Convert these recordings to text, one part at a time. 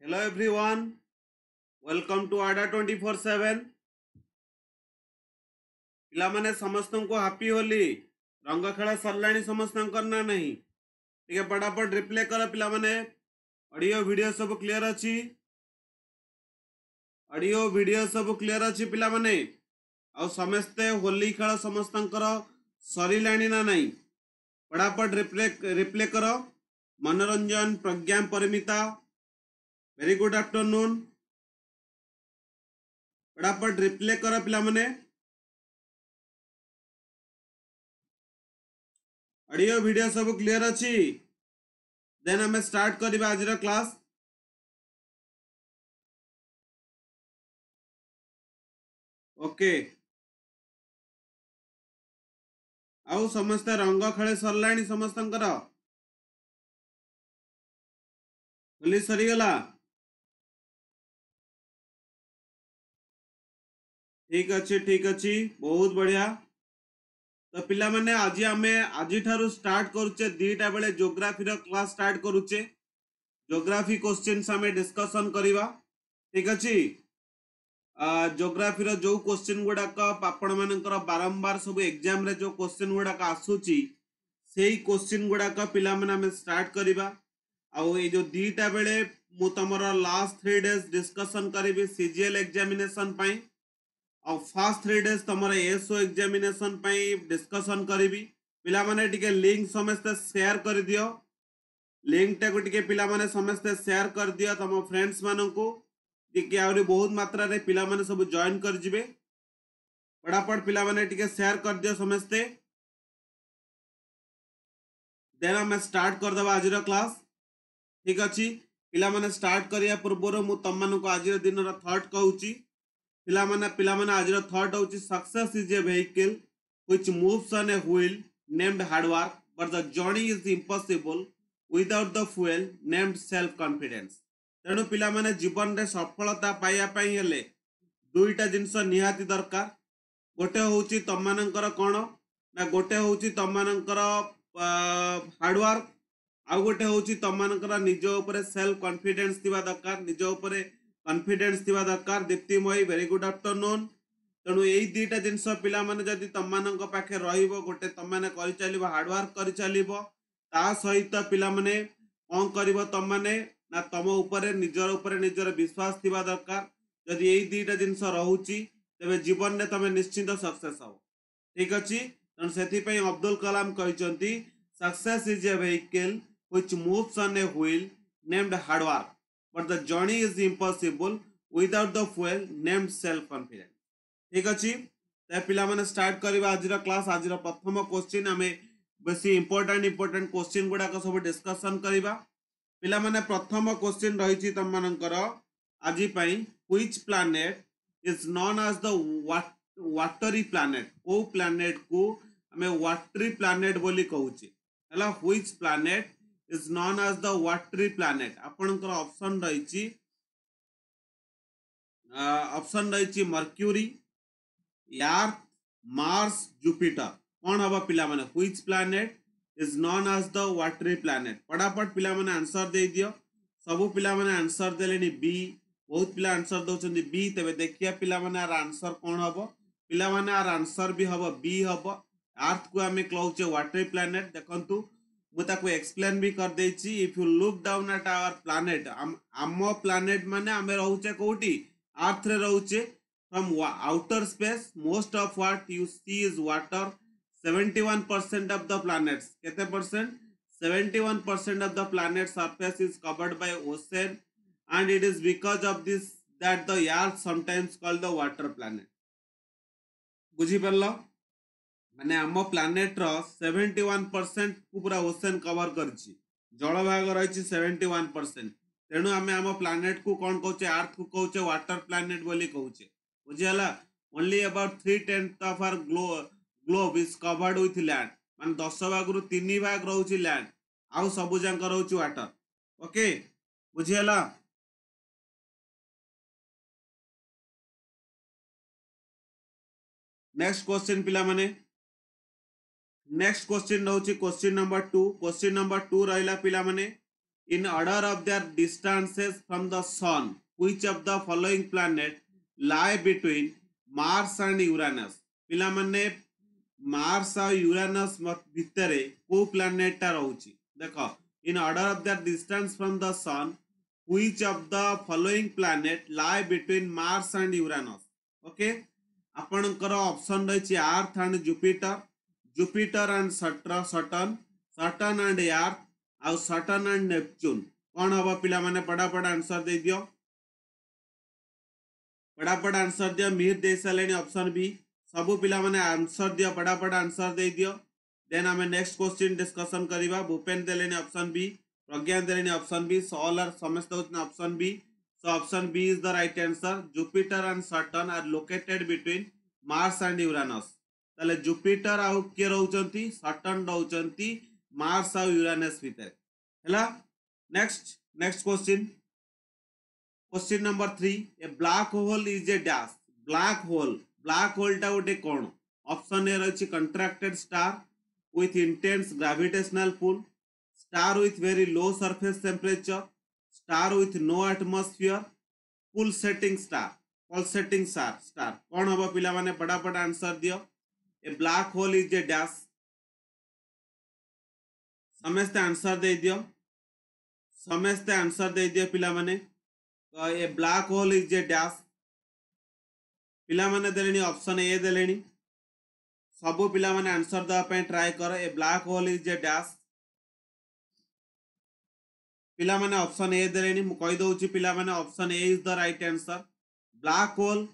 Hello everyone, welcome to Adda247. पिला माने समस्त को हैप्पी होली रंग खेल सरलाणी समस्त ना नहीं टे फटाफट रिप्ले कर पिला माने ऑडियो वीडियो सब क्लियर अच्छी ऑडियो वीडियो सब क्लियर अच्छी पिला माने आ समस्ते होली खेल समस्त सरलाणी ना नहीं फटाफट रिप्ले कर मनोरंजन प्रज्ञा परिमिता वेरी गुड आफ्टरनून फटाफट रिप्ले कर पिला माने ऑडियो वीडियो सब क्लियर अच्छी देन हमें स्टार्ट करिबा आज क्लास। ओके आउ समस्त रंग खेल सरलाणी समस्त होली सरीगला ठीक अच्छी बहुत बढ़िया। तो पिला माने आज आमे आज ठारू स्टार्ट करूचे दीटा बेले ज्योग्राफी रो क्लास स्टार्ट करूचे ज्योग्राफी क्वेश्चंस आमे डिस्कशन करिवा ठीक अछि। ज्योग्राफी रो जो क्वेश्चन गुडाक आपण मानकर बारंबार सब एग्जाम रे जो क्वेश्चन गुडाक आसुची सेही क्वेश्चन गुडाक पिला माने आमे स्टार्ट करिवा आउ ए जो दीटा बेले मु तमरो लास्ट 3 डेज डिस्कशन करिवि सीजीएल एग्जामिनेशन पई और फास्ट 3 डेज तुम एसओ एग्जामिनेशन डिस्कशन करी पिला माने टिके लिंक समस्ते शेयर कर दियो लिंक टाको टिके पिला माने समस्ते शेयर कर दियो तुम फ्रेंड्स मानकू टिके आउरी बहुत मात्रा रे पिला माने सब जॉइन कर जिवे फटाफट पिला माने टिके शेयर कर दियो समस्ते देन हम स्टार्ट कर दबा आज क्लास ठीक अछि। पिला माने स्टार्ट करिया पूर्व मु तम मानकू आज दिन रा थॉट कहूची पिला माने आज थॉट होची success is a vehicle which moves on a wheel named hard work but the journey is impossible without the fuel named self confidence। तेणु पिला माने जीवन रे सफलता पाइया पई हेले दुईटा जिंस निहाती दरकार गोटे होची तम मानकर कोन ना गोटे होची तम मानकर हार्ड वर्क आ गोटे होची तम मानकर निज ऊपर सेल्फ कॉन्फिडेंस थिबा दरकार निज ऊपर कॉन्फिडेंस थिबा दरकार। Diptimayee very good afternoon. तेणु यही दुईटा जिनस पिला माने जदि तम मानक पाखे रहिबो गोटे तम माने करि चलिबो हार्ड वर्क करि चलिबो ता सहित पिला माने कोन करिवो तम माने ना तम ऊपर निजर विश्वास थिबा दरकार जदि यही दुईटा जिनस रहूची तबे जीवन रे तमे निश्चित सक्सेस हो ठीक अछि। तेणु सेथि पई अब्दुल कलाम कहिसंती success is a vehicle which moves on a wheel named hard work but the journey is impossible without the fuel named self confidence ठीक अछि। ते पिला माने स्टार्ट करबा आज क्लास आज प्रथम क्वेश्चन आमे बेसी इंपोर्टेंट क्वेश्चन गुडा को सब डिस्कशन करबा पिला माने प्रथम क्वेश्चन रहिछि तम मानकर आज पई which planet is known as the watery planet को प्लैनेट को हमें वाटरी प्लैनेट बोली कहूची हला which planet is known as the watery planet आपनकर ऑप्शन रही मर्क्यूरी अर्थ मार्स जुपिटर कौन हबा पिला माने which planet is known as the watery planet फटाफट पिला माने आंसर दे दियो सब पिला माने आंसर देलेनी बी बहुत पिला आंसर दउछन बी तबे देखिया पिला माने आर आंसर कौन हबो पिला माने आर आंसर भी हबो बी हबो अर्थ को हमें कहउचे वाटरी प्लैनेट देखंतु मुझे एक्सप्लेन भी कर देछि। If you look down at our planet आम प्लैनेट माने आमे रहउचे कोठी अर्थ रे रहउचे from outer space most of what you see is water 71% of the planets केते percent 71% of the planet surface is covered by ocean and it is because of this that the earth sometimes called the water planet बुझी परलो माने आम planet रो 71% को पूरा ocean cover करछि जल भाग रही 71% तेणु आम आम प्लैनेट को कौन कहचे अर्थ को कहचे वाटर प्लैनेट बोली कहचे बुझीला only about 3/10 of our globe is covered with land मान 10 भाग रु 3 भाग रहउछि लैंड आउ सबु जांक रहउछि वाटर ओके बुझीला। नेक्स्ट क्वेश्चन पिला माने नेक्स्ट क्वेश्चन रहउछि क्वेश्चन नंबर 2 रहिला पिला माने in order of their distances from the sun, which of the following planet lie between Mars and Uranus? पिला माने मार्स और यूरानस भितरे को प्लैनेट टा रहउची देखो in order of their distance from the sun, which of the following planet lie between Mars and Uranus? Okay, आपनकर option रही earth and Jupiter, Jupiter and Saturn, Saturn and earth, आउ Saturn and Neptune कौन हम पिला माने फटाफट answer दे दियो, फटाफट आंसर दियो। मिहिर दे सारे ऑप्शन बी, सबू पिला माने आंसर दियो, फटाफट आंसर दे दियो। देन आम नेक्स्ट क्वेश्चन डिस्कशन करवा। भूपेन देले ऑप्शन बी, प्रज्ञा देले ऑप्शन बी, ऑल आर समस्त option B. So option B is the right answer. Jupiter and Saturn are located between Mars and Uranus. ताले Jupiter आउ किए रहउचंती, Saturn रहउचंती Mars आउ Uranus भितर हैला। Next question number 3, a black hole is a dash. black hole टा गोटे कोन? Option A रहछि contracted star with intense gravitational pull, star with very low surface temperature, star with no atmosphere, pulsating star कौन हम पिला माने फटाफट answer दियो। A black hole is a dash, समस्त आंसर दे दियो, समस्त आंसर दे दियो पिला माने। A black hole is a dash पिला माने देलेनी ऑप्शन ए देलेनी, सबु पिला माने आंसर दवा पे ट्राई करो। A black hole is a dash पिला माने ऑप्शन ए देलेनी, मु कहि दउची पिला माने option A is the right answer. Black hole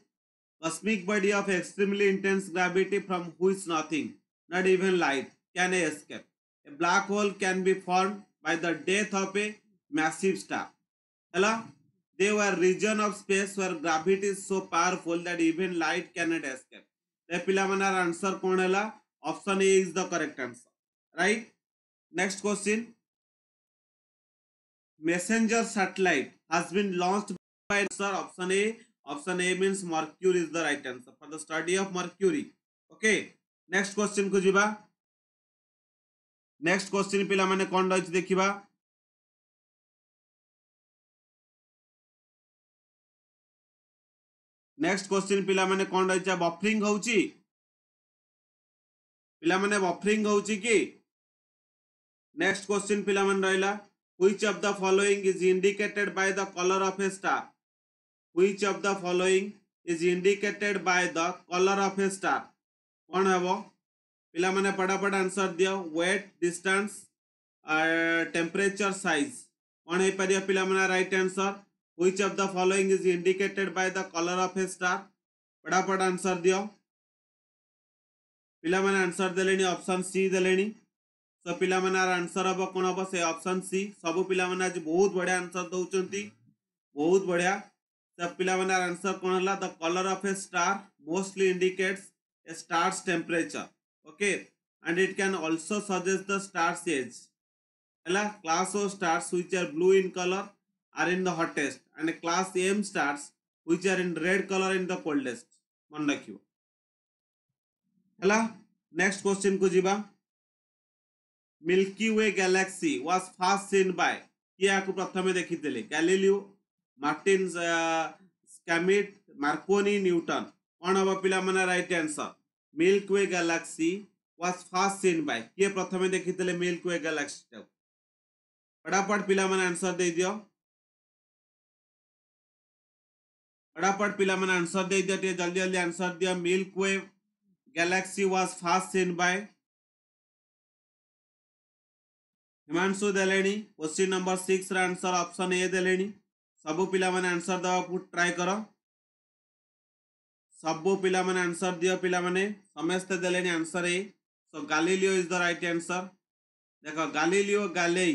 cosmic body of extremely intense gravity from which nothing, not even light, can escape. A black hole can be formed by the death of a massive star. Hello? They were region of space where gravity is so powerful that even light cannot escape. The pilamana answer कौन हैला? Option A is the correct answer. Right? Next question. Messenger satellite has been launched by answer option A. Option A means Mercury is the right answer for the study of Mercury. Okay. Next question को जीवा। Next question पिला माने कौन रही देखिबा। Next question पिला माने कौन रही बफरिंग होउची, पिला माने बफरिंग होउची की। Next question पिला माने रहिला, which of the following is indicated by the color of a star? Which of the following is indicated by the color of a star? कौन है वो पिला माने फटाफट आंसर दियो। वेट, डिस्टेंस, टेम्परेचर, साइज कौन है परिया पिला माने right answer. Which of the following is indicated by the color of a star? फटाफट आंसर दियो। पिला माने आंसर देलेनी, ऑप्शन सी देलेनी। सो पिला माने आंसर अब कौन हम से ऑप्शन सी। सब पिला माने आज बहुत बढ़िया आंसर दउचंती, बहुत बढ़िया। सब पिला माने आंसर कौन हला? The colour of A star mostly indicates a star's temperature, okay, and it can also suggest the star's age. Hela class O stars which are blue in color are in the hottest, and class M stars which are in red color in the coldest. मन रखियो। हला next question को जीवा। Milky Way galaxy was first seen by किया को प्रथमे देखिथिले? Galileo, Martin Schmidt, Marconi, Newton. कौन हम पिला माने right answer. Milky Way galaxy was first seen by किए प्रथमे देखिथिले मिल्की वे गैलेक्सी। फटाफट पिला माने आंसर दे दियो, फटाफट पिला माने आंसर दे दियो, टे जल्दी जल्दी आंसर दियो। Milky Way galaxy was first seen by Himanshu देलेनी। क्वेश्चन नंबर 6 रा आंसर ऑप्शन ए देलेनी। सबु पिला माने आंसर दवा ट्राई करो, सबु पिला माने आंसर दियो। पिला माने समस्त देलेनी आंसर ए। So Galileo is the right answer. देखो गैलीलियो गैलेई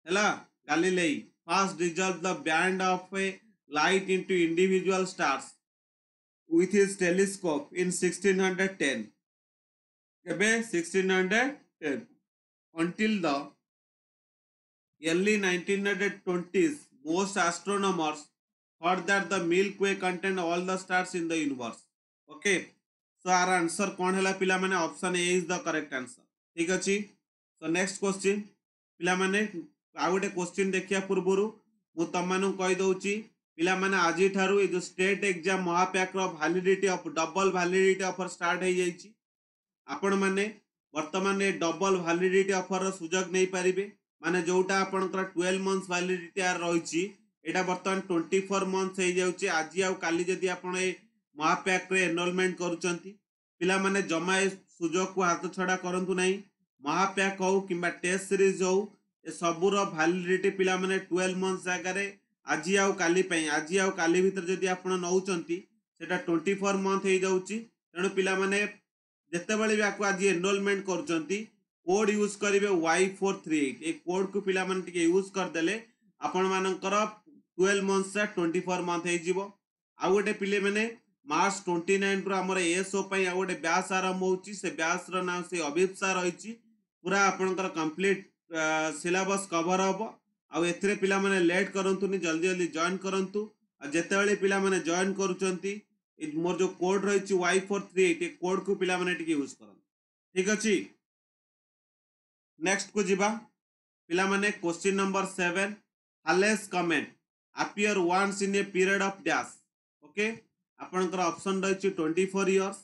हैला, Galilei first dissolve the band of a light into individual stars with his telescope in 1610. केबे 1610 until the early 1920s most astronomers thought that the Milky Way contained all the stars in the universe. Okay, so our answer कौन हैला पिला माने? Option A is the correct answer. ठीक अछि। So next question पिला माने आ गोटे question देखिया पूर्व मु तमनु कहि दउची पिला माने आजि ठारू ए जो स्टेट एग्जाम महापैक रो validity of double validity offer start हो जाइची आपण माने वर्तमान ए डबल वैलिडिटी ऑफर सुजोग नहीं पारिबे माने जोटा आपनकर 12 मंथ्स वैलिडिटी आर रहिची एटा वर्तमान 24 मंथ्स हो जाउची आज आ काली जदी आपण ए महापैक रे एनरोलमेंट करूचंती पिला माने जमा ए सुजोग को हाथ छड़ा करंतु नहीं महापैक हो किबा टेस्ट सीरीज हो ए सबुर वैलिडिटी पिला माने 12 मंथ्स जगह रे आज आ काली भीतर जदी आपण नउचंती सेटा 24 मंथ हो जाउची तेणु पिला माने जितेबाला भी आपको आज एनरोलमेंट कर कोड यूज करेंगे Y438 ए कोड को पिला माने टिके यूज करदेले आपण मानकर 12 मंथ से 24 मंथ हो आ गोटे पिले माने मार्च 29 रु हमर एसओ पई आ गोटे ब्यास आरंभ होची से ब्यास रो नाम से अभिप्सा रहिची पूरा आपनकर कंप्लीट सिलेबस कवर हबो आ एथरे पिला माने लेट करंतुनी जल्दी जल्दी जॉइन करंतु आ जेतेबाला पिला माने जॉइन करूचंती मोर जो कोड रही Y438 कोड को पिला माने टिके यूज करन ठीक अछि नेक्स्ट को जिबा पिला माने question number 7 Halley's comet appear once in a period of dash okay आपनकर ऑप्शन रही 24 इयर्स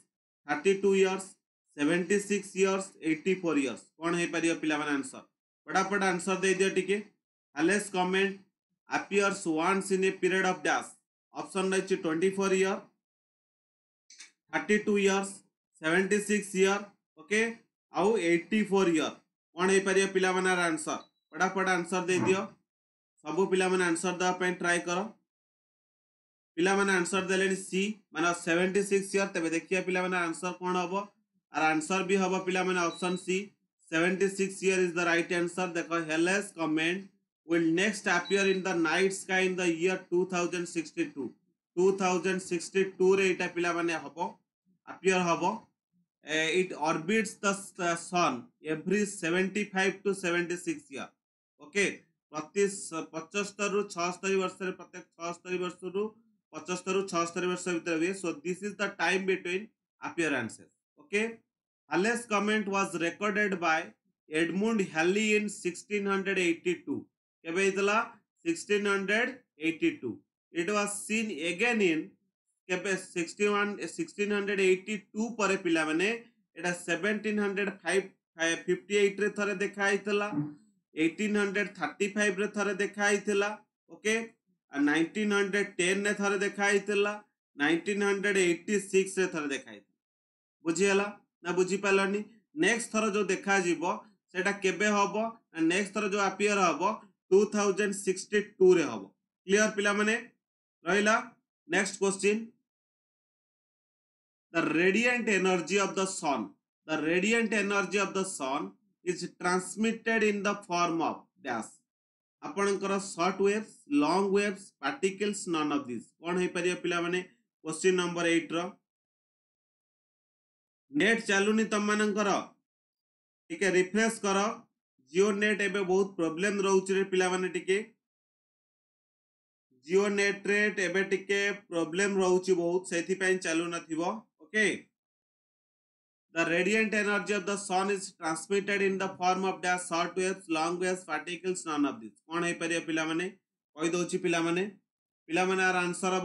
32 इयर्स 76 इयर्स 84 इयर्स कोन हे परियो पिला माने आंसर फटाफट आंसर दे दियो टिके Halley's comet appears once in a period of dash option रही 24 इयर 32 years 76 year ओके आउ 84 year कौन है परियो पिला माने आंसर फटाफट आंसर दे दियो सब पिला माने आंसर दा पे ट्राई करो पिला माने आंसर देले सी माने 76 year तबे देखिया पिला माने आंसर कौन हबो और आंसर भी हबो पिला माने option C 76 year is the right answer देखो हेलेस comment will next appear in the night sky in the year 2062 रे इटा पिला माने हबो appear हबो it orbits the sun every 75 to 76 year okay प्रति 75 रु 76 वर्ष रे प्रत्येक 76 वर्ष रु 75 रु 76 वर्ष भीतर हुए so this is the time between appearances okay Halley's comet was recorded by Edmund Halley in 1682 केबे इतला 1682 it was seen again in केबे 1682 पर पिला माने एटा 1758 रे थरे देखा आइतला 1835 रे थरे देखा आइतला ओके 1910 रे थरे देखा आइतला 1986 रे थरे देखा आइतला बुझियला ना बुझि पालनी नेक्स्ट थरो जो देखा जीवो सेटा केबे हबो नेक्स्ट थरो जो अपीयर हबो 2062 रे हबो क्लियर पिला माने रहिला next question the radiant energy of the sun is transmitted in the form of dash आपनकर short waves long waves particles none of these कोन हे परियो पिला माने क्वेश्चन नंबर 8 रो नेट चालुनी तम मानकर टिके रिफ्रेश करो जियो नेट एबे बहुत प्रॉब्लम रहउछ रे पिला माने टिके जियो नेट रेट एबे टिके प्रॉब्लम रहउछ बहुत सेथि पय चालू नथिबो okay the radiant energy of the sun is transmitted in the form of dash short waves long waves particles none of this कोन हे परियो पिला माने कहि दोछि पिला माने आर आंसर ऑफ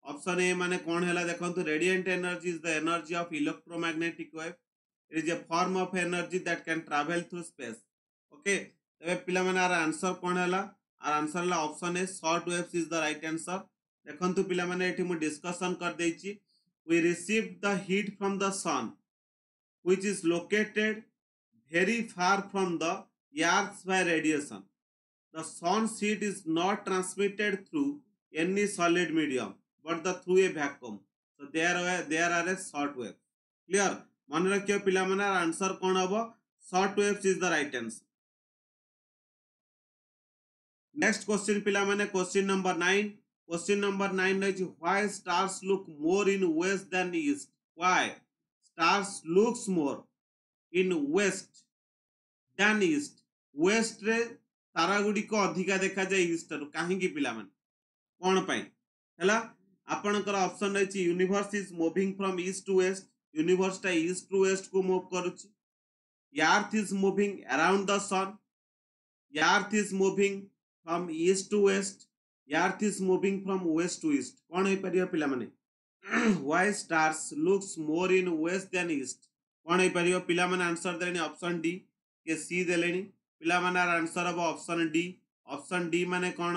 ऑप्शन ए माने कोन हैला देखंतु radiant energy is the energy of electromagnetic wave it is a form of energy that can travel through space okay तबे पिला माने आर आंसर कोन हैला आर आंसर ला option A short waves is the right answer देखंतु पिला माने एठी मु डिस्कशन कर देछि we receive the heat from the sun which is located very far from the earth by radiation the sun's heat is not transmitted through any solid medium but through a vacuum so there are a short wave clear मन रखियो पिला माने answer कोन हबो short waves is the right answer next question पिला माने question number 9 is why stars look more in west than east why stars looks more in west than east west रे तारा गुडी को अधिका देखा जाय ईस्ट रु काहे की पिला मन कोन पई हला आपनकर ऑप्शन रही universe is moving from east to west universe टा ईस्ट टू वेस्ट को मूव करूची Earth is moving around the sun Earth is moving from east to west. Earth is moving from west to east. कौन हो परियो पिला माने? Why stars looks more in west than east? कौन हो परियो पिला माने आंसर देलेनी ऑप्शन डी के सी देलेनी पिला माने आंसर अब ऑप्शन डी. ऑप्शन डी माने कौन?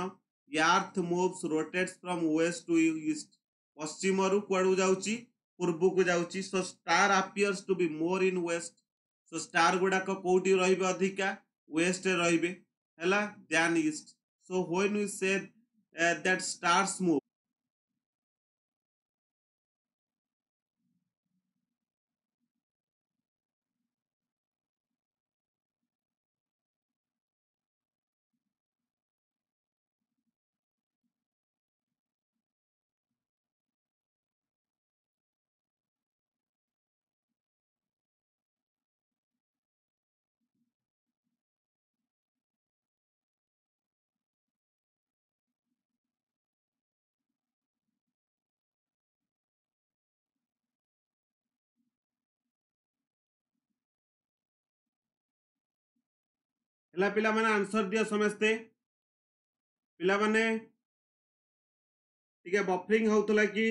Earth moves rotates from west to east. पश्चिम रु कुआडू जाउची पूर्व को जाउची. So star appears to be more in west. So star गुडा को कोठी रहिबे अधिका west रहिबे हला than east. So when we say that stars move, हला पिला माने आंसर दियो समझते पिला माने ठीक है बफरिंग होतला कि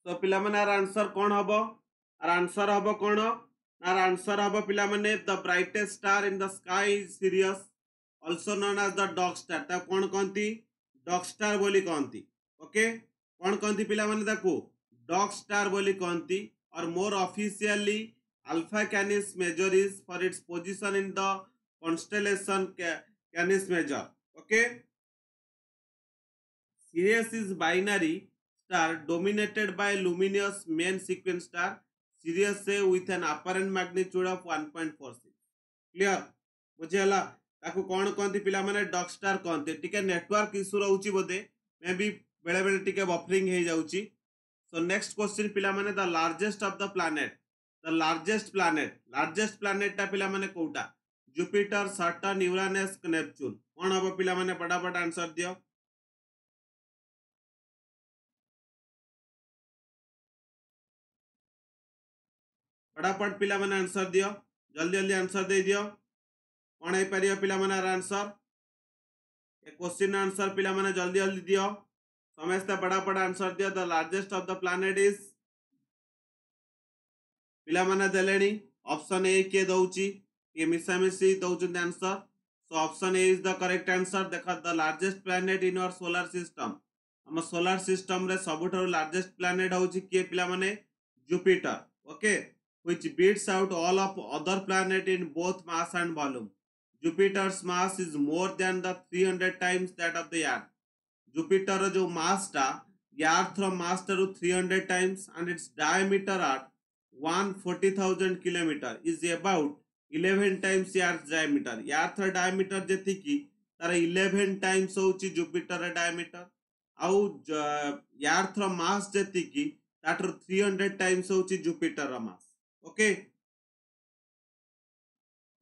तो पिला माने आंसर कौन हबो आंसर हबो कौन आंसर हबो पिला माने the brightest star in the sky is serious also known as the dog star ता कौन कहती dog star बोली कहती ओके कौन कहती पिला माने ताको dog star बोली कहती और more officially alpha canis major is for its position in the constellation canis major okay. Sirius is binary star dominated by luminous main sequence star Sirius से with an apparent magnitude of 1.46 clear बुझेला ताको कौन कहती पिला माने dog star कहते टिके network issue रहउची बोदे may be बेले बेले टिके बफरिंग हे जाउची. सो नेक्स्ट क्वेश्चन पिला माने the largest of the largest planet ता पिला माने कोउटा जुपिटर सैटर्न यूरेनस नेपच्यून कौन हबो पिला माने फटाफट आंसर दियो फटाफट पिला माने आंसर दियो जल्दी जल्दी आंसर दे दियो कौन है परियो पिला माने आंसर ए क्वेश्चन आंसर पिला माने जल्दी जल्दी दियो समस्त फटाफट आंसर दियो the largest of the planet is पिला माने देलेनी ऑप्शन ए के दउची ये मिसा मिसी दउचन answer so option A is the correct answer देखा the largest planet in our solar system हम सोलर सिस्टम रे सबुठार लार्जेस्ट प्लैनेट होची के पिला माने Jupiter okay which beats out all of other planet in both mass and volume. Jupiter's mass is more than the 300 times that of the Earth. Jupiter जो mass टा Earth रो mass टा 300 times and its diameter at 140,000 kilometer is about 11 times Earth's diameter. Earth row diameter जेती की तार 11 times होची Jupiter रो diameter आउ Earth रो mass जेती की तार 300 times होची Jupiter row mass. Okay.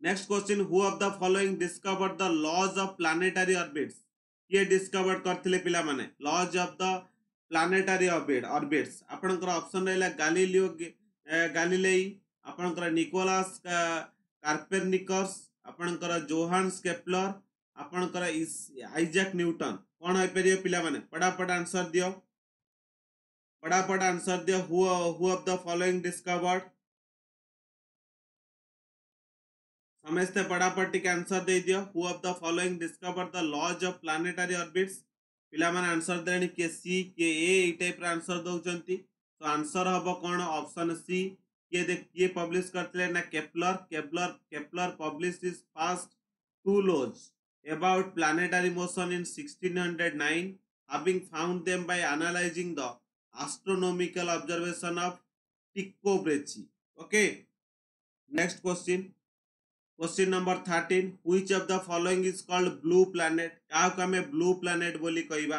Next question, who of the following discovered the laws of planetary orbits? ये discover करथिले पिला माने laws of the planetary orbits आपनकर ऑप्शन रहला गालिलेई आपनकर निकोलस कार्पेनिकस आपनकर जोहान्स केप्लर आपनकर आइजैक न्यूटन कौन होई परियो पिला माने फटाफट आंसर दियो who of the following discovered समझते फटाफट टिके आंसर दे दियो who of the following discover the laws of planetary orbits पिला माने आंसर देनी के सी के ए टाइप रे आंसर दउचंती तो आंसर हबो कोन ऑप्शन सी ये पब्लिश करतले ना Kepler publish his first two laws about planetary motion in 1609 having found them by analyzing the astronomical observation of Tycho Brahe. Okay, next question number 13 which of the following is called blue planet का हमें blue planet बोली कहबा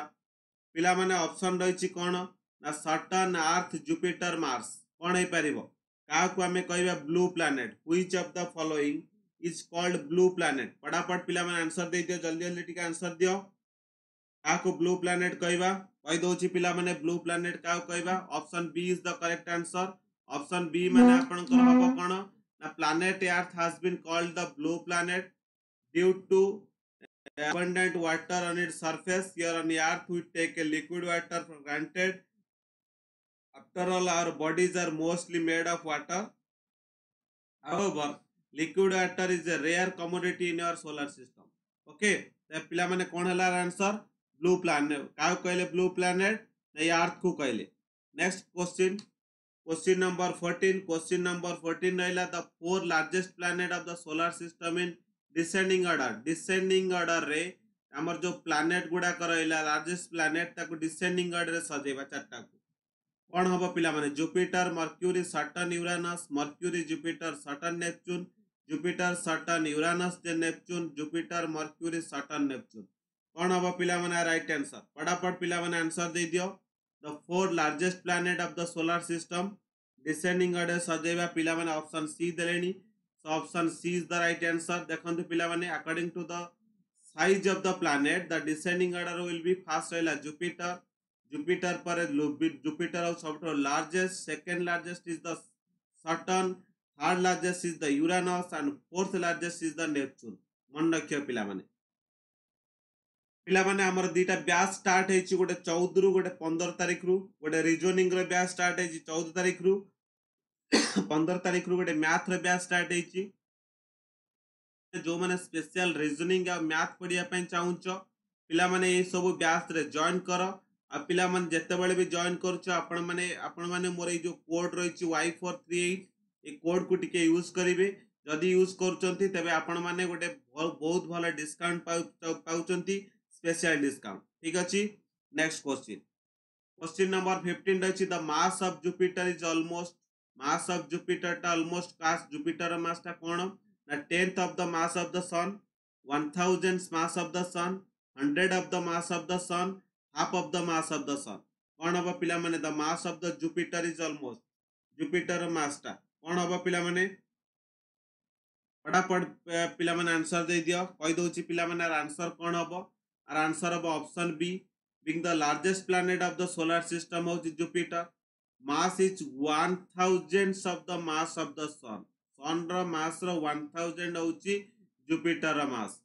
पिला माने option रही कौन ना Saturn अर्थ Jupiter Mars कौन है परिबो का हमें कहबा blue planet which of the following is called blue planet फटाफट पिला माने आंसर दे दियो जल्दी जल्दी टिका आंसर दियो का को blue planet कहबा कहि दोची पिला माने blue planet का कहबा option B is the correct answer option B माने आपन को हबो कोन The planet Earth has been called the blue planet. due to abundant water on its surface. Here on Earth, we take a liquid water for granted. After all, our bodies are mostly made of water. However, liquid water is a rare commodity in our solar system. Okay, the पिलामाने कौन है लार answer blue planet काउ कहले blue planet नहीं earth को कहले. Next question number 14. Question number 14 रहला the four largest planet of the solar system in descending order रे हमर जो प्लैनेट गुडा करैला लार्जेस्ट प्लैनेट ताको डिसेंडिंग ऑर्डर रे सजेबा चारटा को कौन हम पिला माने Jupiter Mercury Saturn Uranus Mercury Jupiter Saturn Neptune Jupiter Saturn Uranus जे Neptune Jupiter Mercury Saturn Neptune कौन हम पिला माने राइट आंसर फटाफट पिला माने आंसर दे दियो. The four largest planet of the solar system descending order सजेबा पिला माने ऑप्शन सी देलेनी. So option C is the right answer. देखंतु पिला माने according to the size of the planet the descending order will be first रहला Jupiter पर Jupiter और सब largest second largest is the Saturn third largest is the Uranus and fourth largest is the Neptune. मन रखियो पिला माने हमर दीटा batch start हेची गोटे 14 रु गोटे 15 तारिख रु गोटे रीजनिंग रे बैच स्टार्ट हेची 14 तारिख रु 15 तारिख रु गोटे मैथ रे बैच स्टार्ट हेची जो माने स्पेशल रीजनिंग आ मैथ पढ़िया पई चाहुचो पिला माने ए सब बैच रे जॉइन करो. आ पिला माने जते बेले भी जॉइन करछो आपण माने मोर ए जो कोड रहिची Y438 ए कोड को टिके यूज करिवे. जदि यूज करचंती तबे आपण माने गोटे बहुत भलो डिस्काउंट पाउचंती स्पेशल डिस्काउंट. ठीक अछि. नेक्स्ट क्वेश्चन नंबर 15 रहिची the mass of Jupiter is almost mass of Jupiter टा ऑलमोस्ट कास्ट जुपिटर मास टा कोन ना 10th of the mass of the sun 1000 mass of the sun 100 of the mass of the sun half of the mass of the sun. कौन हम पिला माने the mass of the Jupiter is almost Jupiter mass टा कौन हम पिला माने फटाफट पिला माने आंसर दे दियो. कहि दोची पिला माने आंसर कौन हम आर आंसर हम option B being the largest planet of the solar system of Jupiter. Mass is 1000 of the mass of the sun. Sun ro mass ro 1000 होची Jupiter ro mass.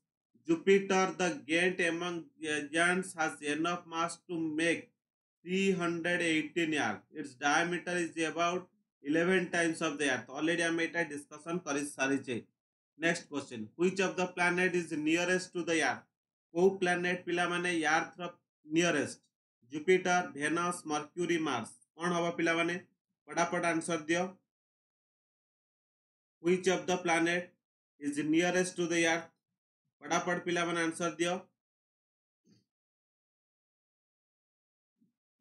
Jupiter, the giant among giants, has enough mass to make 318 years. Its diameter is about 11 times of the Earth. Already I made a discussion kari sariche. Next question. Which of the planet is nearest to the Earth? Ko planet pila mane Earth nearest? Jupiter, Venus, Mercury, Mars. कौन हवा पिला माने फटाफट answer दियो. Which of the planet is nearest to the Earth? फटाफट पिला माने answer दियो.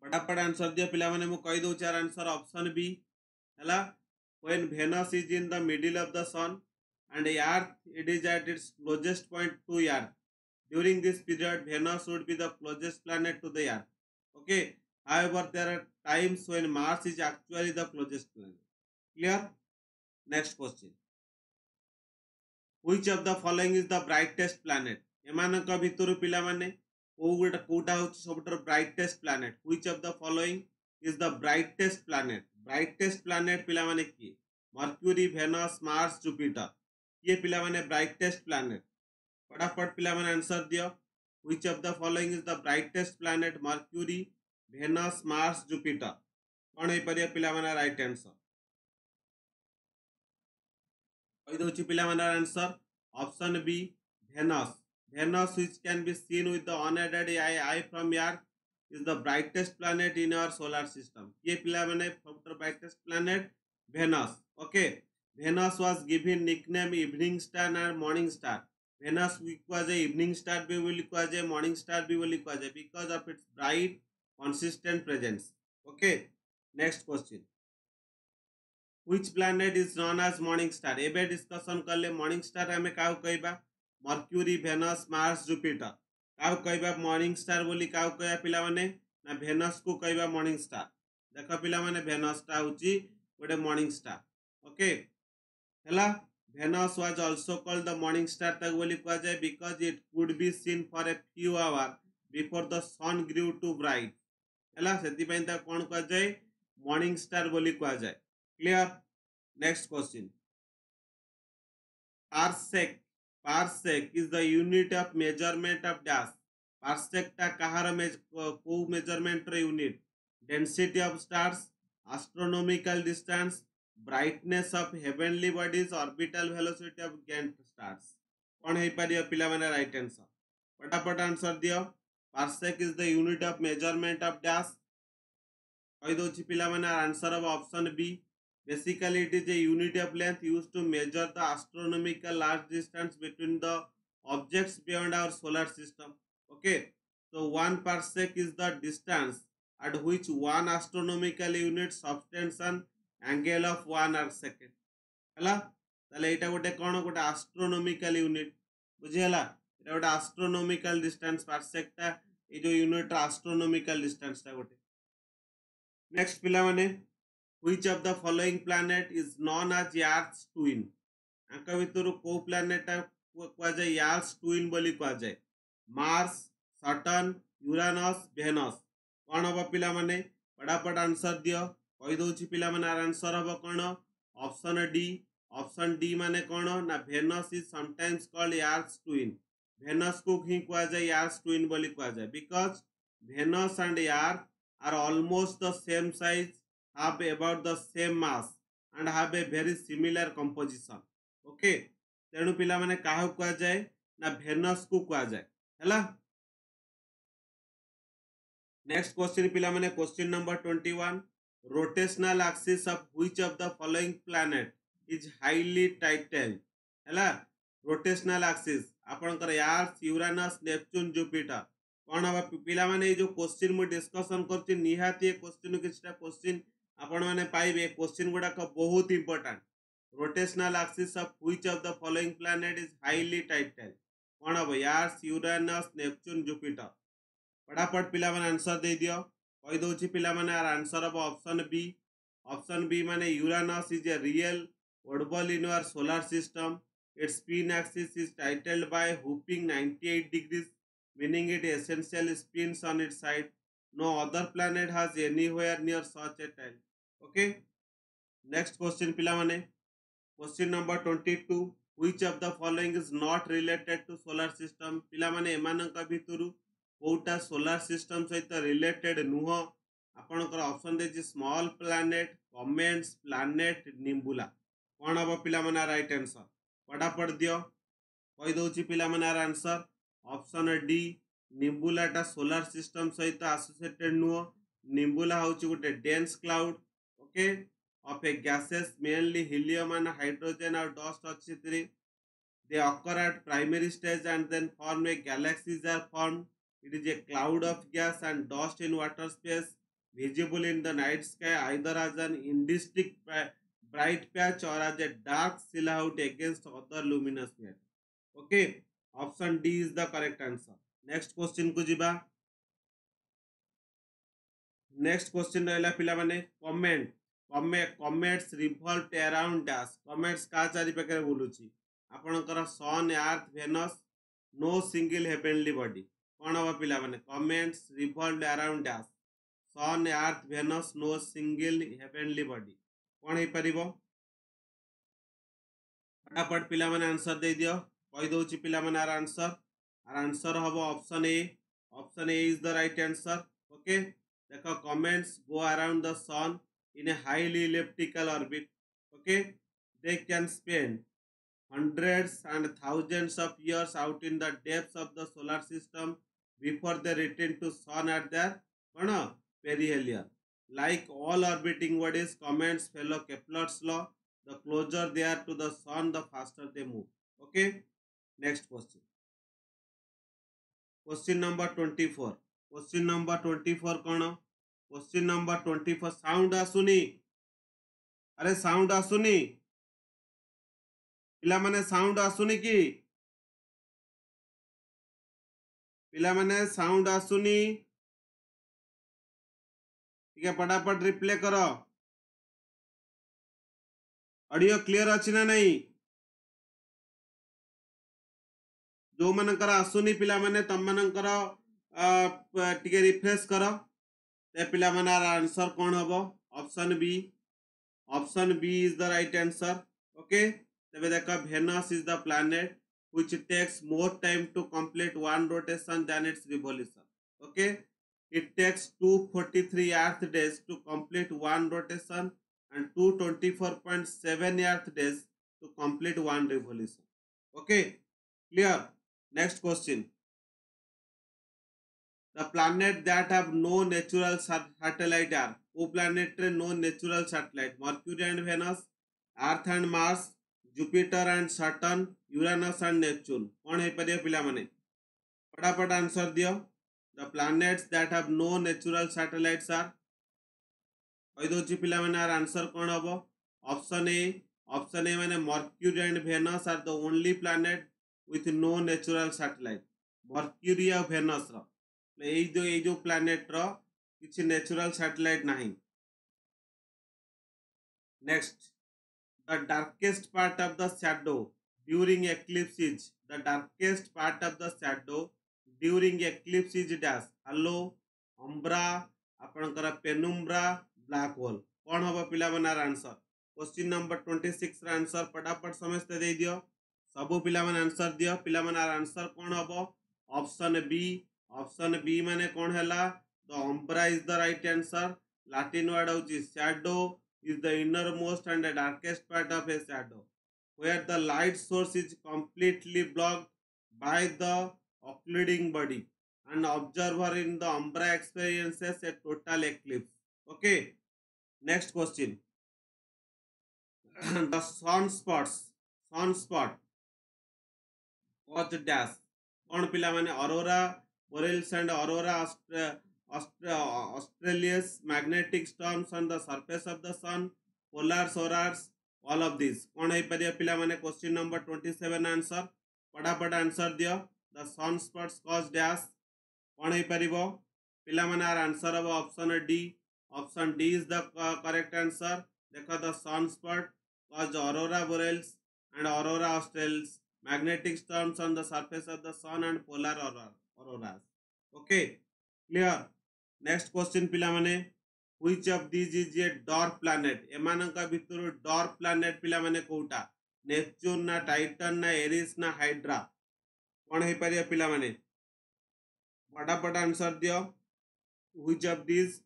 फटाफट आंसर दियो पिला माने मु कहि दउ चार आंसर ऑप्शन बी हला. When Venus is in the middle of the sun and Earth it is at its closest point to Earth. During this period Venus would be the closest planet to the Earth. Okay. However, there are times when Mars is actually the closest planet. Clear? Next question. Which of the following is the brightest planet? एमानक भितरु पिला माने कोटा होची सबटर brightest planet. Which of the following is the brightest planet? Brightest planet पिला माने की Mercury, Venus, Mars, Jupiter. ये पिला माने brightest planet. फटाफट पिला माने आंसर दियो. Which of the following is the brightest planet? Mercury, Venus, Mars, Jupiter. कौन है परिया पिला माने राइट आंसर. कहि दोची पिला माने answer option B Venus. Venus, which can be seen with the unaided eye from Earth, is the brightest planet in our solar system. ये पिला माने brightest planet Venus. Okay. Venus was given nickname evening star and morning star. Venus was a evening star भी बोली कुआ जाए morning star भी बोली कुआ जाए because of its bright consistent presence. Okay. Next question. Which planet is known as morning star? एबे discussion करले morning star हमें काउ कहबा Mercury, Venus, Mars, Jupiter. Cow कहबा morning star बोली काउ कहया पिला माने ना Venus को कहबा morning star. देखो पिला माने Venus टा होची गोटे morning star. Okay. हला Venus was also called the morning star तक बोली कुआ जाए because it could be seen for a few hours before the sun grew too bright. हला सेति पई ता कोन कुआ जाए morning star बोली कुआ जाए. Clear? Next question. Parsec Parsec is the unit of measurement of dash. Parsec ta kahar को measurement रे unit. Density of stars, astronomical distance, brightness of heavenly bodies, orbital velocity of Gantt stars. कौन है पारियो पिला माने right answer. फटाफट answer दियो. Parsec is the unit of measurement of dash. कहि दोछि पिला माने answer of option B. Basically, it is a unit of length used to measure the astronomical large distance between the objects beyond our solar system. Okay, so 1 parsec is the distance at which one astronomical unit subtends an angle of 1 arc-second. हला ताले एटा गोटे कोन गोटे astronomical unit बुझिहला एटा गोटे astronomical distance parsec ता ए जो unit astronomical distance ता गोटे. Next पिला माने which of the following planet is known as Earth's twin? आंका भितर को planet ता कुआ जाय Earth's twin बोली कुआ जाय. Mars, Saturn, Uranus, Venus. कौन हम पिला माने फटाफट आंसर दियो. कहि दोछि पिला माने आंसर हम कोन ऑप्शन डी. ऑप्शन डी माने कोन ना Venus is sometimes called Earth's twin. Venus को ही कुआ जाय Earth's twin बोली कुआ जाय because Venus and Earth are almost the same size, have about the same mass and have a very similar composition. Okay, तेणु पिला माने काहे कुआ जाय ना Venus को कुआ जाय हैला. Next question पिला माने question number 21. Rotational axis of which of the following planet is highly titled? हैला rotational axis आपनकर Earth, Uranus, Neptune, Jupiter. कौन हम पिला माने जो क्वेश्चन मु डिस्कशन करछि निहाती क्वेश्चन किछटा क्वेश्चन आपण माने पाइबे. क्वेश्चन गुडा को बहुत important. Rotational axis of which of the following planet is highly title. कौन हम Earth, Uranus, Neptune, Jupiter. फटाफट पिला माने आंसर दे दियो. कहि दोछि पिला माने answer of option B. Option B माने Uranus is a real orbit in our solar system. Its spin axis is titled by whopping 98 degrees, meaning it essentially spins on its side. No other planet has anywhere near such a tilt. Okay. Next question पिला माने question number 22. Which of the following is not related to solar system? पिला माने एमानका भितरु Kota solar system सहित related नुह. आपनकर option दे small planet, comets, planet, निम्बुला. कौन हम पिला माने राइट आंसर फटाफट दियो. कहि दोछि पिला माने आंसर ऑप्शन डी. निम्बुला टा सोलर सिस्टम सहित एसोसिएटेड नुह. निम्बुला होछि गोटे dense cloud. Okay, of A gases mainly helium and hydrogen और डस्ट अछि तरी. They occur at primary stage and then form a galaxies are formed. It is a cloud of gas and dust in water space, visible in the night sky either as an indistinct bright patch or as a dark silhouette against other luminous matter. Okay, option D is the correct answer. Next question को जिबा. Next question रहला पिला माने comets revolve around dash. Comets का चारि पाखे बुलुची. आपनकर sun, earth, Venus, no single heavenly body. कौन हम पिला माने comets revolve around dash. Sun, earth, Venus, no single heavenly body. कौन है परिबो फटाफट पिला माने आंसर दे दियो. कहि दोछि पिला माने आंसर. आंसर हम option A. Option A is the right answer. Okay, देखो comets go around the sun in a highly elliptical orbit. Okay, they can spend hundreds and thousands of years out in the depths of the solar system before they return to sun at their perihelion. Like all orbiting bodies, comets follow Kepler's law. The closer they are to the sun, the faster they move. Okay, next question. Question number 24. Question number 24 कौन? Question number 24 sound आसुनी. अरे sound आसुनी पिला माने sound आसुनी की पिला माने sound आसुनी. ठीक है, फटाफट रिप्ले करो. ऑडियो क्लियर अछि ना नहीं? जो मनकर आसुनी पिला माने तम मनकर टिके रिफ्रेश करो. ते पिला माने आंसर कौन हबो? Option B. Option B is the right answer. Okay, तबे देखो Venus is the planet which takes more time to complete one rotation than its revolution. Okay, it takes 243 Earth days to complete one rotation and 224.7 Earth days to complete one revolution. Okay, clear? Next question. The planet that have no natural satellite are who planet no natural satellite? Mercury and Venus, Earth and Mars, Jupiter and Saturn, Uranus and Neptune. कौन है परिया पिला मने? फटाफट answer दियो. The planets that have no natural satellites are कही दोची पिला मने आर आंसर कौन हबो? ऑप्शन ए माने Mercury and Venus are the only planet with no natural satellite. Mercury और Venus रो এই जो planet रो किसी natural satellite नहीं. Next, the darkest part of the shadow during eclipse is the darkest part of the shadow during eclipse is dash halo umbra आपनकर penumbra black hole. कौन होबो पिला मनार answer? Question number 26 रा answer फटाफट समझते दे दियो. सबो पिला मन आंसर दियो. पिला मनार आंसर कौन होबो? Option B. ऑप्शन बी माने कौन हैला? the umbra is the right answer. Latin word होची shadow is the innermost and the darkest part of a shadow where the light source is completely blocked by the occluding body and observer in the umbra experiences a total eclipse. Okay, next question. The sunspot cause dash कौन पिला माने Arora borealis and aurora australis, magnetic storms on the surface of the sun, polar auroras, all of these. कौन है परिया पिला माने? Question number 27 answer फटाफट answer दियो. The sunspots cause dash कौन है परिबो? पिला माने आर आंसर अब option D. Option D is the correct answer. देखो the sunspot cause aurora borealis and aurora australis, magnetic storms on the surface of the sun and polar auroras. Okay, clear? Next question पिला माने, which of these is a dwarf planet? एमानंका भितरु dwarf planet पिला माने कोउटा? Neptune ना Titan ना Eris ना hydra? कौन है परिया पिला माने? फटाफट आंसर दियो. which of these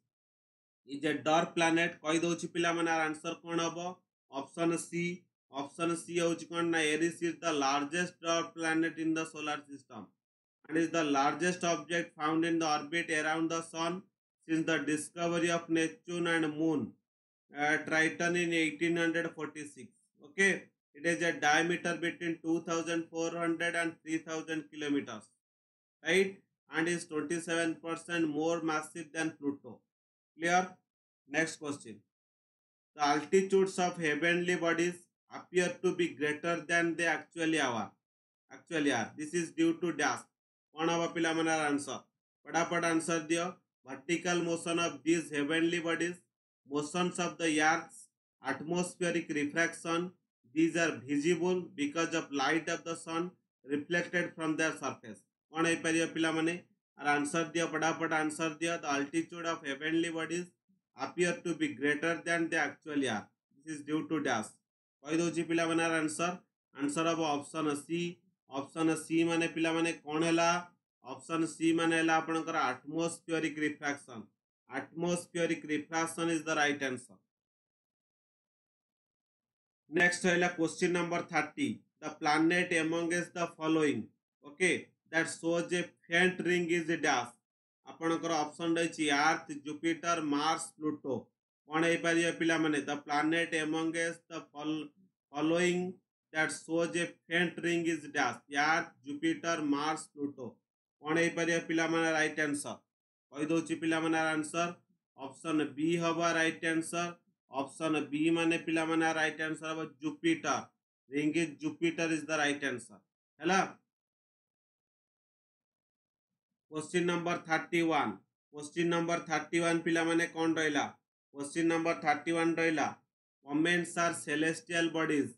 is a dwarf planet? कहि दोछि पिला माने आंसर कोन हबो? Option C. ऑप्शन सी होछि कोन ना Eris is the largest dwarf planet in the solar system and is the largest object found in the orbit around the sun since the discovery of Neptune and Moon Triton in 1846. Okay, it is a diameter between 2,400 and 3,000 kilometers, right? And is 27% more massive than Pluto. Clear? Next question. The altitudes of heavenly bodies appear to be greater than they actually are. This is due to dash. कौन हवा पिला मनार answer? फटाफट answer दियो. Vertical motion of these heavenly bodies, motions of the earth's atmospheric refraction, these are visible because of light of the sun reflected from their surface. कौन है परिया पिला मने? और आंसर दियो. फटाफट आंसर दियो. The altitude of heavenly bodies appear to be greater than they actually are. This is due to dash. कहि दोछि पिला मनार आंसर. आंसर अब ऑप्शन सी. ऑप्शन सी माने पिला माने कौन हैला? ऑप्शन सी माने हैला आपनकर atmospheric refraction. Atmospheric refraction is the right answer. Next हैला question number 30. The planet amongst the following, okay, that shows a faint ring is dash. आपनकर ऑप्शन रहिछि अर्थ, जुपिटर, मार्स, प्लूटो. कौन है परिया पिला माने? The planet amongst the following that shows a faint ring is dash. Earth, Jupiter, Mars, Pluto. कौन है परिया पिला माने? Right answer. कहि दोछि पिला माने आंसर. ऑप्शन बी हबा राइट आंसर. ऑप्शन बी माने पिला माने राइट आंसर हबा Jupiter. Ring is Jupiter is the right answer. हैला. Question number 31. क्वेश्चन नंबर 31 पिला माने कौन रहिला? क्वेश्चन नंबर 31 रहिला. Comets are celestial bodies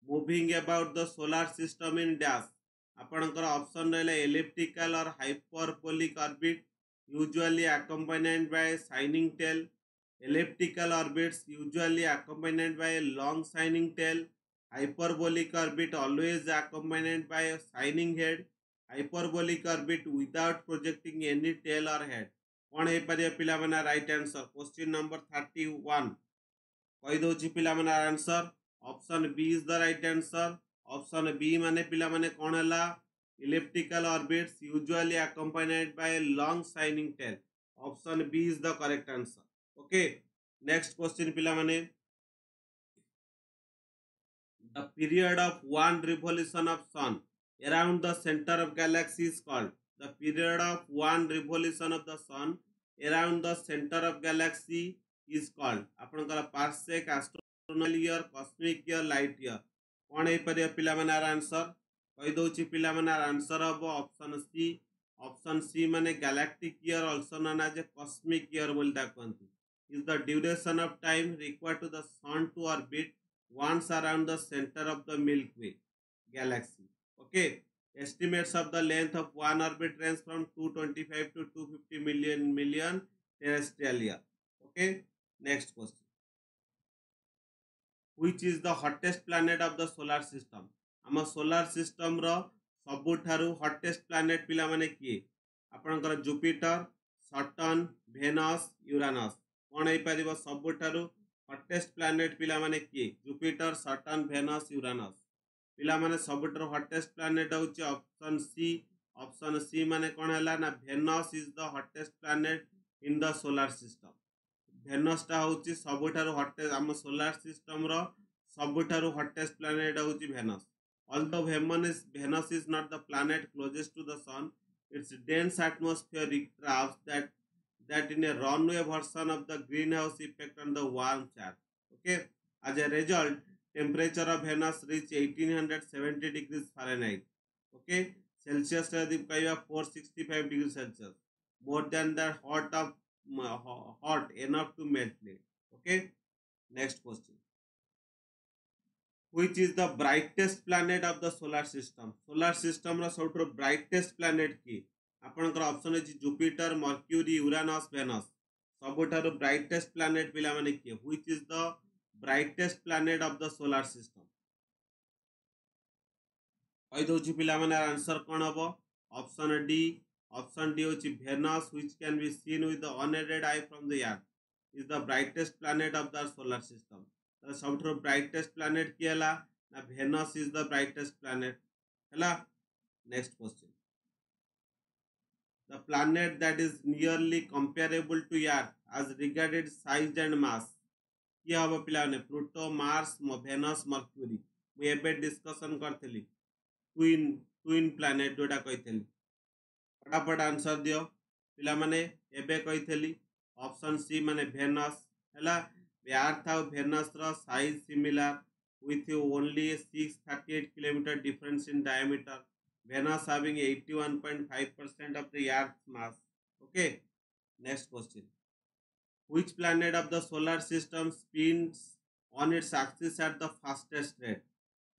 moving about the solar system in dash. आपनकर ऑप्शन रहला elliptical or hyperbolic orbit usually accompanied by a shining tail. Elliptical orbits usually accompanied by a long shining tail. Hyperbolic orbit always accompanied by a shining head. Hyperbolic orbit without projecting any tail or head. कौन है पर पिला मना right answer question number 31 कहि दोची पिला मना answer option B is the right answer option B माने पिला माने कौन हला elliptical orbits usually accompanied by a long shining tail option B is the correct answer okay next question पिला माने the period of one revolution of sun around the center of galaxy is called the period of one revolution of the sun around the center of galaxy is called आपनकर parsec astronomical year cosmic year light year कौन है पर पिला माने answer कहि दोची पिला माने आंसर अब ऑप्शन सी माने galactic year also known as a cosmic year बोलता कहंती is the duration of time required to the sun to orbit once around the center of the Milky Way galaxy okay estimates of the length of one orbit range from 225 to 250 million terrestrial year okay next question which is the hottest planet of the solar system आम solar system रो सबुठारु hottest planet पिला माने किए आपनकर Jupiter Saturn Venus Uranus कोन होई परिबो सबुठारु hottest planet पिला माने किए जुपिटर सटर्न वेनस यूरानस पिला माने सबुठारु हॉटेस्ट प्लैनेट होची ऑप्शन सी माने कोन हला ना Venus is the hottest planet in the solar system Venus टा होची सबुठारु हॉटेस्ट आम सोलार सिस्टम रो सबुठारु हॉटेस्ट प्लैनेट होची Venus although Venus is not the planet closest to the sun its dense atmosphere traps that in a runaway version of the greenhouse effect on the warm chat okay as a result temperature of Venus reach 1870 degrees Fahrenheit okay Celsius यदि कहया 465 degrees Celsius more than the hot enough to melt it okay next question which is the brightest planet of the solar system रा सबठो brightest planet की आपनकर option अछि Jupiter Mercury Uranus Venus सबठारु brightest planet पिला माने की which is the brightest planet of the solar system कहि दोछि पिला माने आंसर कोन हबो ऑप्शन डी होछि Venus which can be seen with the unaided eye from the earth is the brightest planet of the solar system सबठो brightest planet की हला ना Venus is the brightest planet हला next question the planet that is nearly comparable to earth as regarded size and mass की हबो पिलाने Pluto Mars Venus mercury मु एबे डिस्कशन करथली ट्विन प्लैनेट जोटा कहिथली फटाफट आंसर दियो पिला माने एबे कहिथली ऑप्शन सी माने वेनस हला Earth and Venus size similar with only 638 km difference in diameter. Venus having 81.5% of the Earth's mass. Okay. Next question. Which planet of the solar system spins on its axis at the fastest rate?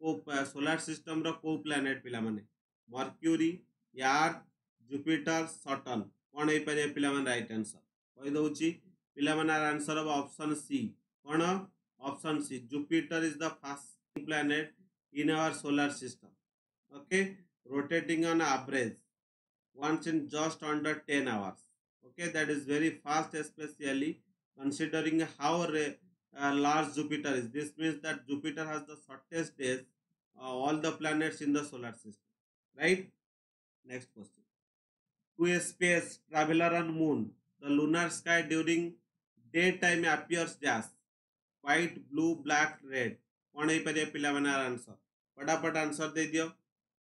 Solar system ro को planet पिला माने Mercury, Earth, Jupiter, Saturn. कौन है पर पिला माने right answer. कहि दोची पिला माने आंसर ऑफ ऑप्शन सी कौन option C Jupiter is the fast planet in our solar system okay rotating on average once in just under 10 hours okay that is very fast especially considering how large Jupiter is this means that Jupiter has the shortest days all the planets in the solar system right next question to a space traveler on moon the lunar sky during daytime appears as white blue black red कौन है पर पिला माने answer फटाफट answer दे दियो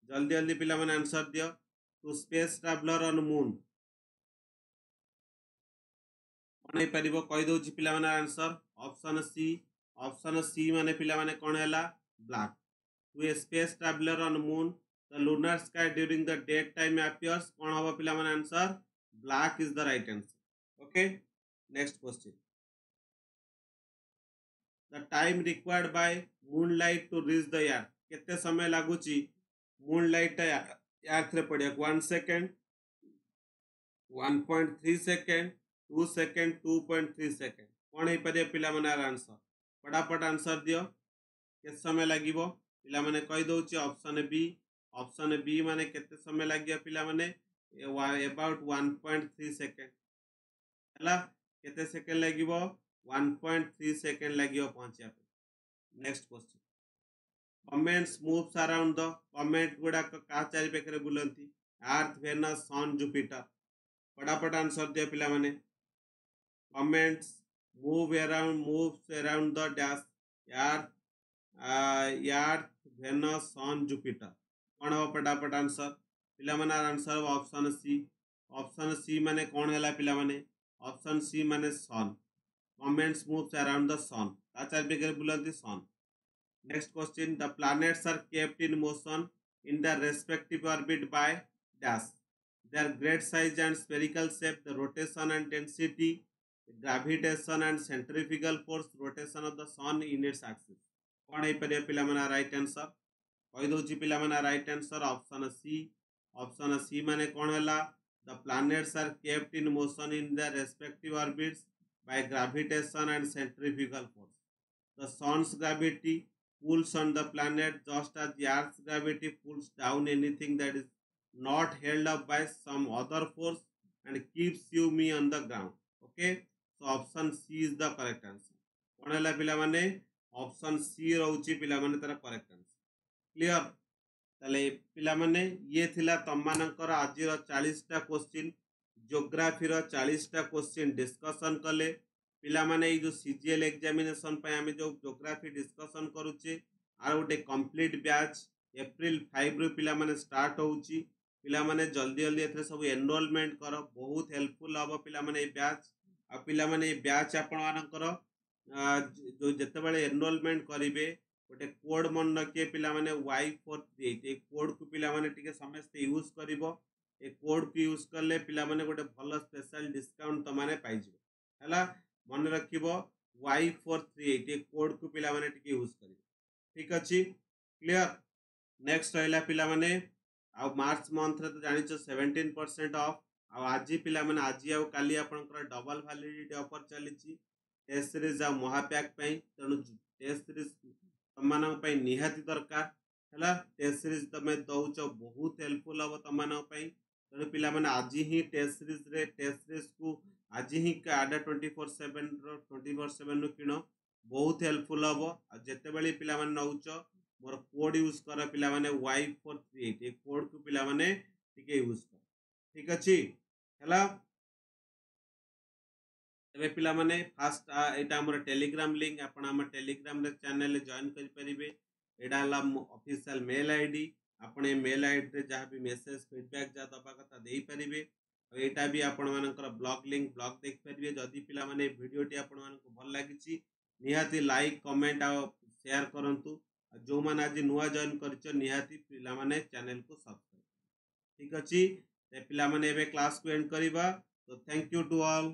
जल्दी जल्दी पिला माने आंसर दियो to space traveller on moon कौन है परिबो कहि दोछि पिला माने आंसर ऑप्शन सी माने पिला माने कौन हैला black to a space traveller on moon the lunar sky during the daytime appears कौन हबो पिला माने answer black is the right answer okay next question the time required by moonlight to reach the earth केते समय लागुची moonlight अर्थ रे पड़े 1 second 1.3 second 2 second 2.3 second कौन है पर पिला माने आंसर फटाफट आंसर दियो के समय लागिबो पिला माने कहि दउची ऑप्शन बी माने केते समय लागियो पिला माने अबाउट 1.3 सेकंड हला केते सेकंड लागिवो 1.3 सेकंड लागियो पहुंचिया पे next question comets moves around the comet गुडा का चारि पेकरे बुलंती अर्थ वेनस सन जुपिटर फटाफट आंसर दियो पिला माने comets moves around the dash earth Venus sun Jupiter कौन हो फटाफट आंसर पिला माने आंसर ऑप्शन सी माने कौन हैला पिला माने ऑप्शन सी माने sun comets moves around the sun का चारि पेकरे बुलंती sun next question the planets are kept in motion in the respective orbit by dash their great size and spherical shape the rotation and density gravitation and centrifugal force rotation of the sun in its axis कौन है परिया पिला माने right answer कहि दोची पिला माने right answer option C माने कौन हैला the planets are kept in motion in their respective orbits by gravitation and centrifugal force the sun's gravity pulls on the planet just as the earth's gravity pulls down anything that is not held up by some other force and keeps you me on the ground okay so option C is the correct answer कौन हैला पिला माने option सी रहउची पिला माने तारा correct answer clear तले पिला माने ये थिला तम मानकर आजि रो 40 टा क्वेश्चन ज्योग्राफी रो 40 टा क्वेश्चन डिस्कशन कले पिला माने जो सीजीएल एग्जामिनेशन पे हमें जो ज्योग्राफी डिस्कशन करूचे आर गोटे कंप्लीट बैच अप्रैल 5 रो पिला माने स्टार्ट होउची पिला माने जल्दी जल्दी एथरे सब एनरोलमेंट करो बहुत हेल्पफुल हबो पिला माने ए बैच आ पिला माने ए बैच आपण मानकर जो जते बेले एनरोलमेंट करिवे गोटे कोड मन रखिए पिला माने Y438 ए कोड को पिला माने टिके समस्त यूज करिवो ए कोड को यूज करले पिला माने गोटे भलो स्पेशल डिस्काउंट त माने पाइ जिवो हला मन रखिबो Y438 ए कोड को पिला माने टिके यूज करिवो ठीक अछि क्लियर नेक्स्ट रहला पिला माने आ मार्च मंथ रे तो जानिचो 17% ऑफ आ आजि पिला माने आजि आ काली आपनकर डबल वैलिडिटी ऑफर चलीची टेस्ट सीरीज आ महापैक पई तनु टेस्ट सीरीज तमन पई निहाती दरकार हला टेस्ट सीरीज तमे दउचो बहुत हेल्पफुल हबो तमन पई तनु पिला माने आजि ही टेस्ट सीरीज को आजि ही Adda247 रो 24/7 नु किनो बहुत हेल्पफुल हबो आ जते बेली पिला माने नउचो मोर कोड यूज कर पिला माने Y438 ए कोड को पिला माने टिके यूज कर ठीक अछि हला तबे पिला माने फास्ट एटा हमर टेलीग्राम लिंक आपण हमर टेलीग्राम रे चैनल जॉइन करि परिबे एडा हला ऑफिशियल मेल आईडी आपण ए मेल आईडी रे जहां भी मैसेज फीडबैक जा दबा कथा देई परिबे एटा भी आपण मानकर ब्लॉग लिंक ब्लॉग देख परिबे जदी पिला माने वीडियो टी आपण मानको भल लागिची निहाती लाइक कमेंट आ शेयर करंतु जो माने आज नुवा जॉइन करछ निहाती पिला माने चैनल को सब्सक्राइब ठीक अछि ते पिला माने एबे क्लास को एंड करिबा तो थैंक यू टू ऑल